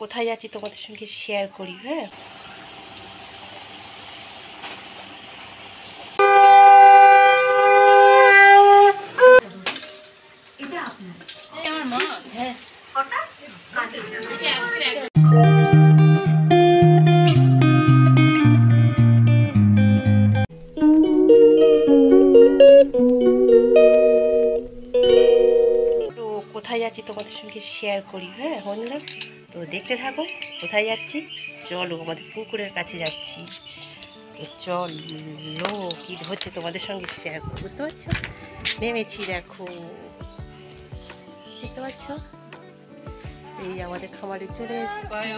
কোথায় যাচ্ছি তোমাদের সঙ্গে শেয়ার করি। হ্যাঁ, কোথায় যাচ্ছি তোমাদের সঙ্গে শেয়ার করি। হ্যাঁ বন্ধুরা, তো দেখতে থাকো কোথায় যাচ্ছি। চলো, আমাদের পুকুরের কাছে যাচ্ছি। তো চলো, কী হচ্ছে তোমাদের সঙ্গে শেয়ার করো। বুঝতে পারছো, নেমেছি, দেখো দেখতে পাচ্ছ, এই আমাদের খামারে চলে এসেছি।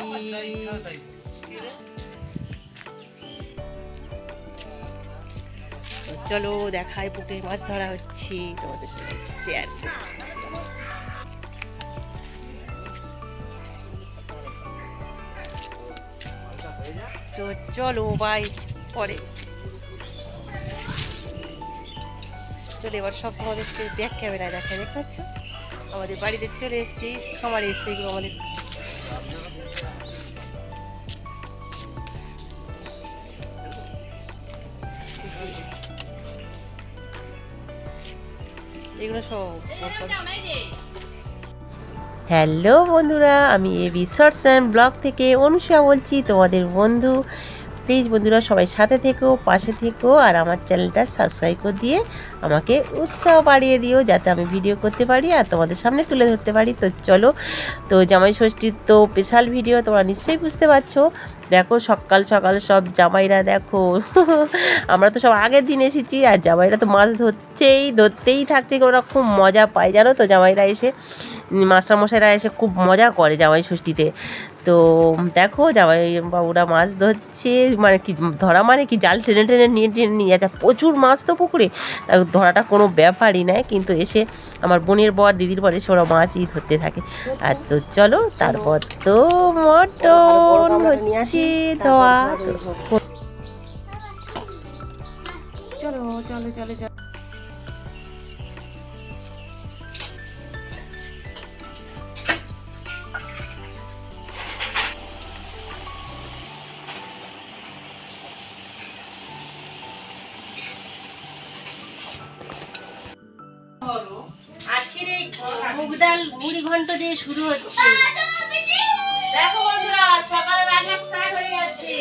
চলো দেখায়, পুকুরে মাছ ধরা হচ্ছে, তোমাদের সঙ্গে শেয়ার করি। তো চলো বাই, পরে চলে এবার সব আমাদের ব্যাক ক্যামেরায় দেখায়। দেখতে পাচ্ছ, আমাদের বাড়িতে চলে এসেছি, খামারে এসেছি। এগুলো আমাদের এগুলো সব। হ্যালো বন্ধুরা, আমি এবি শর্টস অ্যান্ড ব্লগ থেকে অনুষা বলছি, তোমাদের বন্ধু। প্লিজ বন্ধুরা সবাই সাথে থেকো, পাশে থেকো, আর আমার চ্যানেলটা সাবস্ক্রাইব করে দিয়ে আমাকে উৎসাহ বাড়িয়ে দিও, যাতে আমি ভিডিও করতে পারি আর তোমাদের সামনে তুলে ধরতে পারি। তো চলো, তো জামাই ষষ্ঠীর তো স্পেশাল ভিডিও তোমরা নিশ্চয়ই বুঝতে পারছো। দেখো সকাল সকাল সব জামাইরা, দেখো আমরা তো সব আগের দিন এসেছি, আর জামাইরা তো মাছ ধরতেই থাকছে। ওরা খুব মজা পায় জানো তো, জামাইরা এসে, মাস্টারমশাইরা এসে খুব মজা করে জামাই ষষ্ঠীতে। তো দেখো জামাই বাবুরা মাছ ধরছে, মানে কি ধরা, মানে কি জাল টেনে টেনে নিয়ে যাচ্ছে। প্রচুর মাছ তো পুকুরে, ধরাটা কোনো ব্যাপারই নয়, কিন্তু এসে আমার বোনের বর, দিদির বর এসে ওরা মাছই ধরতে থাকে। আর তো চলো, তারপর তো মটন হচ্ছে ধোয়া। চলো চলো চলো চলো। আজকের এই মুগ ডাল মুড়ি ঘন্ট দিয়ে শুরু হচ্ছে। দেখো বন্ধুরা, সকালে রান্না স্টার্ট হয়ে গেছে।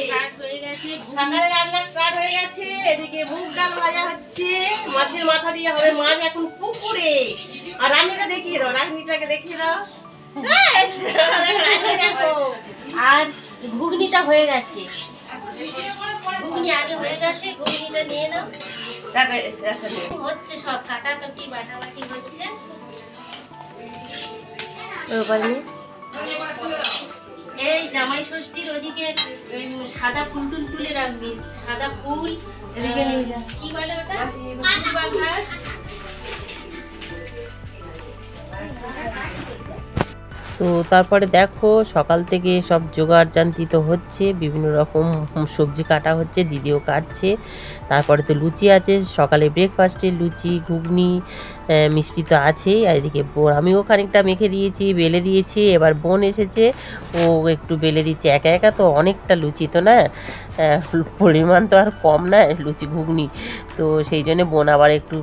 সকালে রান্না স্টার্ট হয়ে গেছে। এদিকে মুগ ডাল ভাজা হচ্ছে, মাছের মাথা দিয়ে হবে। মাছ এখন পুকুরে। আর রান্নাটা দেখিয়ে দাও, রান্নিটাকে দেখিয়ে দাও। দেখো, আর ঘুগনিটা হয়ে গেছে। ঘুগনি আগে হয়ে গেছে, ঘুগনিটা নিয়ে নাও। হচ্ছে সব কাটাকাটি বাটাবাটি হচ্ছে। এই জামাই ষষ্ঠীর ওদিকে সাদা ফুল টুল তুলে রাখবি, সাদা ফুল। কি বলে ওটা? তো তারপরে দেখো সকাল থেকে সব জোগাড় জান্তি তো হচ্ছে, বিভিন্ন রকম সবজি কাটা হচ্ছে, দিদিও কাটছে। তারপরে তো লুচি আছে, সকালে ব্রেকফাস্টে লুচি, ঘুগনি, মিষ্টি তো আছেই। আর এদিকে আমিও খানিকটা মেখে দিয়েছি, বেলে দিয়েছি। এবার বোন এসেছে, ও একটু বেলে দিচ্ছে। একা একা তো অনেকটা লুচি তো না, পরিমাণ তো আর কম না লুচি ঘুগনি, তো সেই জন্য বোন আবার একটু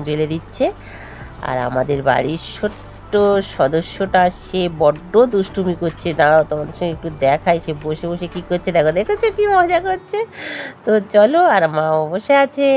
বেলে দিচ্ছে। আর আমাদের বাড়ির সদস্যটা সে বড্ড দুষ্টুমি করছে। দাঁড়াও তোমাদের সঙ্গে একটু দেখাই, সে বসে বসে কি করছে। দেখো, দেখেছো কি মজা করছে। তো চলো, আর মাও বসে আছে।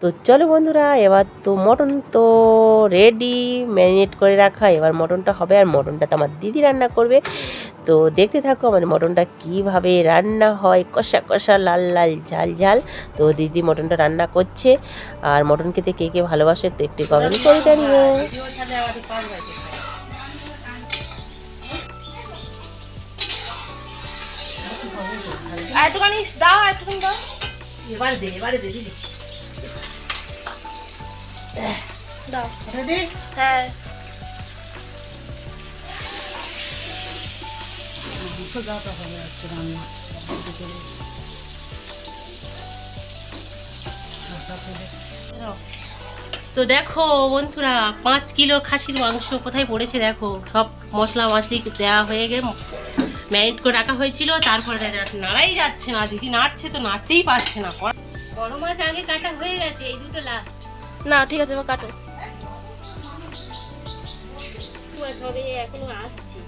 তো চলো বন্ধুরা, এবার তো মটন তো রেডি, ম্যারিনেট করে রাখা। এবার মটনটা হবে, আর মটনটা তো আমার দিদি রান্না করবে। তো দেখতে থাকো আমার মটনটা কিভাবে রান্না হয়, কষা কষা, লাল লাল, ঝাল ঝাল। তো দিদি মটনটা রান্না করছে। আর মটন খেতে কে কে ভালোবাসে তো একটু কমেন্ট করে জানিও। একটুখানি দাও, একটুখানি দাও। এবারে দে দিদি। দাও। হ্যাঁ, জাতা হবে আজকে রান্না তো দেখো বন্ধুরা 5 কিলো খাসির মাংস কোথায় পড়েছে দেখো। সব মশলা মশলি দেওয়া হয়ে গিয়ে ম্যারিনেট করে রাখা হয়েছিল। তারপরে নাড়াই যাচ্ছে না, দিদি নাড়ছে তো নাড়তেই পারছে না। বড় মাছ আগে কাটা হয়ে গেছে, এই দুটো লাস্ট। না ঠিক আছে, কাটো। মাছ হবে এখনো আসছে।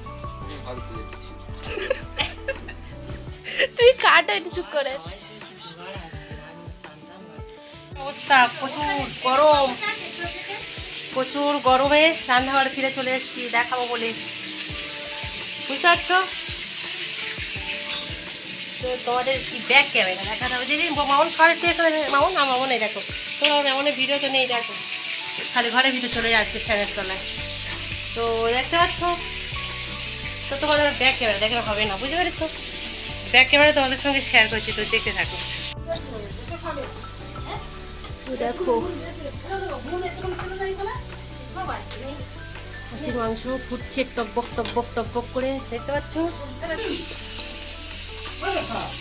তুই কাটো একটু চুপ করে। অবস্থা প্রচুর গরমে রান্নাঘরে ফিরে চলে এসেছি দেখাবো বলে, বুঝতে পারছো তো। তোমাদের কি ব্যাক ক্যামেরা দেখাতে হবে দিদি। মামন ঘরে মামন না মামন, এই দেখো তোমার এমনের ভিডিও তো নেই, দেখো খালি ঘরের ভিতরে চলে যাচ্ছে ফ্যানের তলায়। তো দেখতে পাচ্ছ তো, তোমাদের ব্যাক ক্যামেরা দেখানো হবে না, বুঝতে পেরেছো। ব্যাক ক্যামেরা তোমাদের সঙ্গে শেয়ার করছি, তো দেখতে থাকো। দেখো খাসির মাংস ফুটছে টকবক টকবক টকবক করে, দেখতে পাচ্ছ।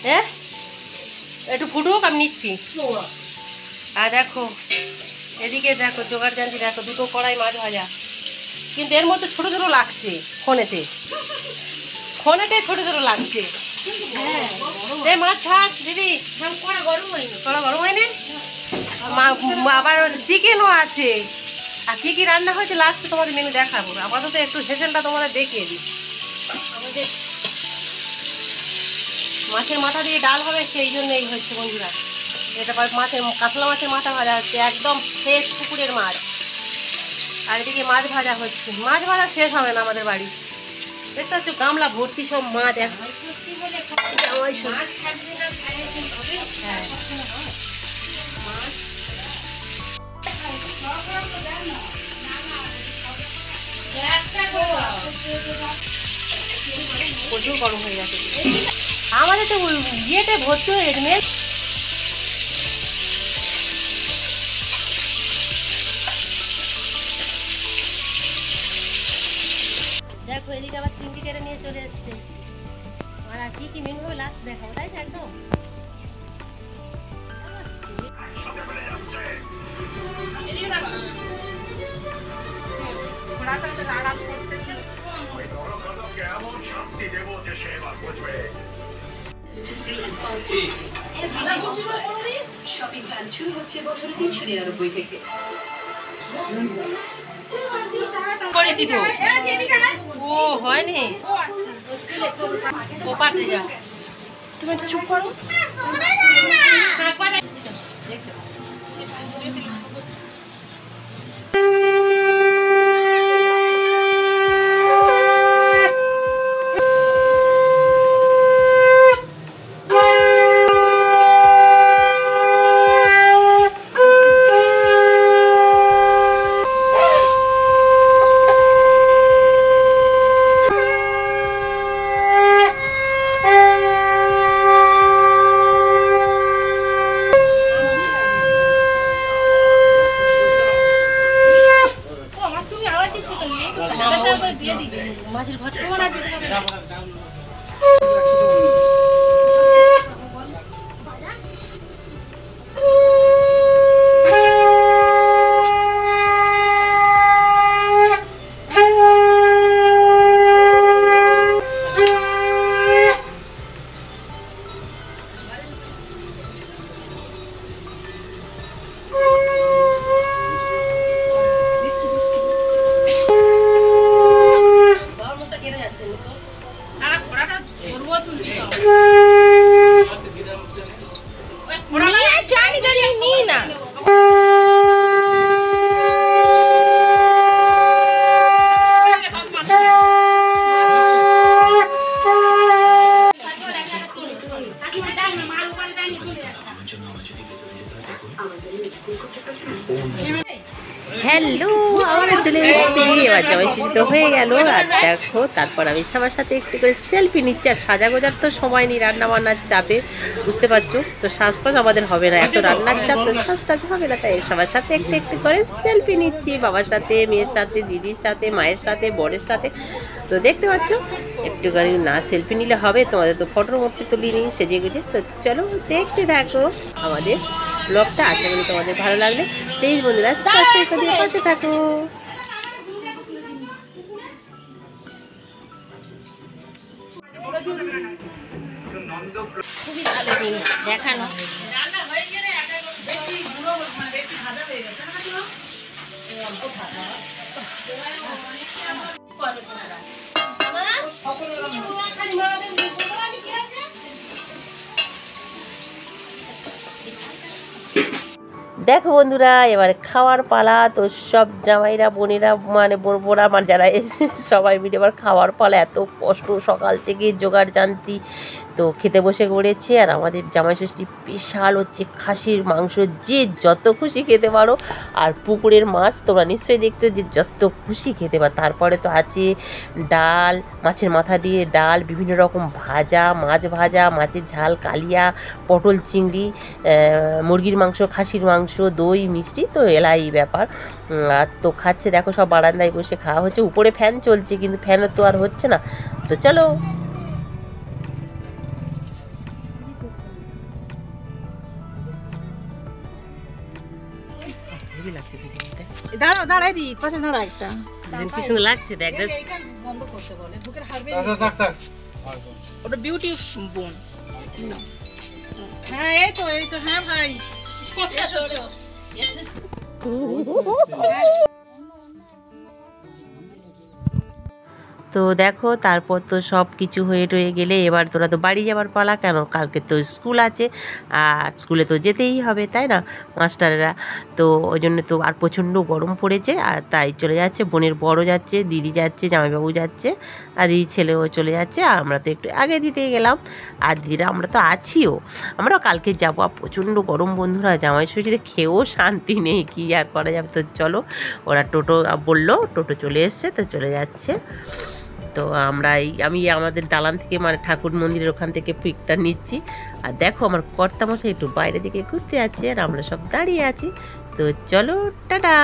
হ্যাঁ একটু ফুটুক, আমি নিচ্ছি। আর দেখো এদিকে দেখো জোগাড় জানছি, দেখো দুটো কড়াই মাছ ভাজা, কিন্তু এর মধ্যে ছোট ছোট লাগছে ফোনেতে ছোট ছোট লাগছে। এই মাছ ছাড় দিদি, কড়া গরম হয়নি। আবার চিকেনও আছে, আর কি কি রান্না হয়েছে লাস্টে তোমাদের মেনু দেখাবো। আপাতত একটু হেসেলটা তোমাদের দেখিয়ে দিই। আমাদের মাছের মাথা দিয়ে ডাল হবে, সেই জন্য এই হচ্ছে বন্ধুরা। এটা কাতলা মাছের মাথা ভাজা হচ্ছে, একদম ফ্রেশ পুকুরের মাছ। আর এদিকে মাছ ভাজা হচ্ছে, মাছ ভাজা শেষ হবে না আমাদের বাড়ি। দেখতে পাচ্ছ গামলা ভর্তি সব মাছ। হ্যাঁ প্রচুর গরম হয়ে গেছে আমাদের তো, ইয়েতে ভর্তি হয়ে গেছে মেয়ে। দেখো এদিকে আবার চিংড়ি কেটে নিয়ে চলে এসছে। আর কি কি মেনু হবে লাস্ট দেখাবো, তাই তো একদম। শপিং ক্লাস শুরু হচ্ছে বছরে 399 থেকে। করেছি তো, ও হয়নি। ও পাতে যা, তুমি একটু চুপ করো। মাছের ঘর আর জামাই ষষ্ঠী তো হয়ে গেল। আর দেখো তারপর আমি সবার সাথে একটু করে সেলফি নিচ্ছি। আর সাজা গোজার তো সময় নেই, রান্না বান্নার চাপে, বুঝতে পারছো। তো সাজপাজ আমাদের হবে না, এত রান্নার চাপ, তো সাজটাজ হবে না। তাই সবার সাথে একটু একটু করে সেলফি নিচ্ছি, বাবার সাথে, মেয়ের সাথে, দিদির সাথে, মায়ের সাথে, বরের সাথে। তো দেখতে পাচ্ছ একটুখানি না সেলফি নিলে হবে, তোমাদের তো ফটোর মধ্যে তুলিনি সেজে গুজে। তো চলো দেখতে থাকো আমাদের ব্লগটা। আশা করি তোমাদের ভালো লাগলে প্লিজ বন্ধুরা সাবস্ক্রাইব করে দিয়ে পাশে থাকো। খুবই ভালো জিনিস দেখানো। দেখো বন্ধুরা এবারে খাওয়ার পালা। তো সব জামাইরা, বোনেরা, মানে বোনরা, মানে যারা এসে সবাই মিলে এবার খাওয়ার পালা। এত কষ্ট সকাল থেকে জোগাড় জানতি। তো খেতে বসে পড়েছে। আর আমাদের জামাই ষষ্ঠী বিশাল হচ্ছে খাসির মাংস, যে যত খুশি খেতে পারো। আর পুকুরের মাছ তোমরা নিশ্চয়ই দেখতে, যে যত খুশি খেতে পারো। তারপরে তো আছে ডাল, মাছের মাথা দিয়ে ডাল, বিভিন্ন রকম ভাজা, মাছ ভাজা, মাছের ঝাল, কালিয়া, পটল চিংড়ি, মুরগির মাংস, খাসির মাংস, দই, মিষ্টি। তো এলাই ব্যাপার। আর তো খাচ্ছে দেখো, সব বারান্দায় বসে খাওয়া হচ্ছে। উপরে ফ্যান চলছে কিন্তু ফ্যানও তো আর হচ্ছে না। তো চলো দাঁড়াও, দাঁড়াই দি পাশে দাঁড়া একটা। কি সুন্দর লাগছে দেখ। বন্ধ করতে বলে বুকের হাড়বে। ওটা বিউটি বোন। হ্যাঁ এই তো হ্যাঁ ভাই এসো। তো দেখো তারপর তো সব কিছু হয়ে টয়ে গেলে এবার তোরা তো বাড়ি যাবার পালা। কেন, কালকে তো স্কুল আছে, আর স্কুলে তো যেতেই হবে, তাই না মাস্টাররা। তো ওই জন্য তো আর প্রচণ্ড গরম পড়েছে। আর তাই চলে যাচ্ছে, বোনের বড় যাচ্ছে, দিদি যাচ্ছে, জামাইবাবু যাচ্ছে, আর দিদির ছেলেও চলে যাচ্ছে। আর আমরা তো একটু আগে দিতে গেলাম। আর দিদিরা আমরা তো আছিও, আমরাও কালকে যাবো। আর প্রচণ্ড গরম বন্ধুরা, জামাই ষষ্ঠীতে খেয়েও শান্তি নেই, কি আর করা যাবে। তো চলো, ওরা টোটো বললো, টোটো চলে এসছে, তো চলে যাচ্ছে। তো আমি আমাদের দালান থেকে, মানে ঠাকুর মন্দিরের ওখান থেকে পিকটা নিচ্ছি। আর দেখো আমার কর্তামশাই একটু বাইরে দিকে ঘুরতে যাচ্ছে, আর আমরা সব দাঁড়িয়ে আছি। তো চলো টাটা।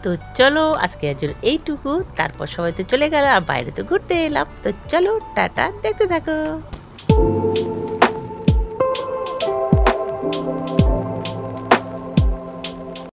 তো চলো আজকে জন্য এইটুকু। তারপর সবাই তো চলে গেল, আর বাইরে তো ঘুরতে এলাম। তো চলো টাটা, দেখতে থাকো।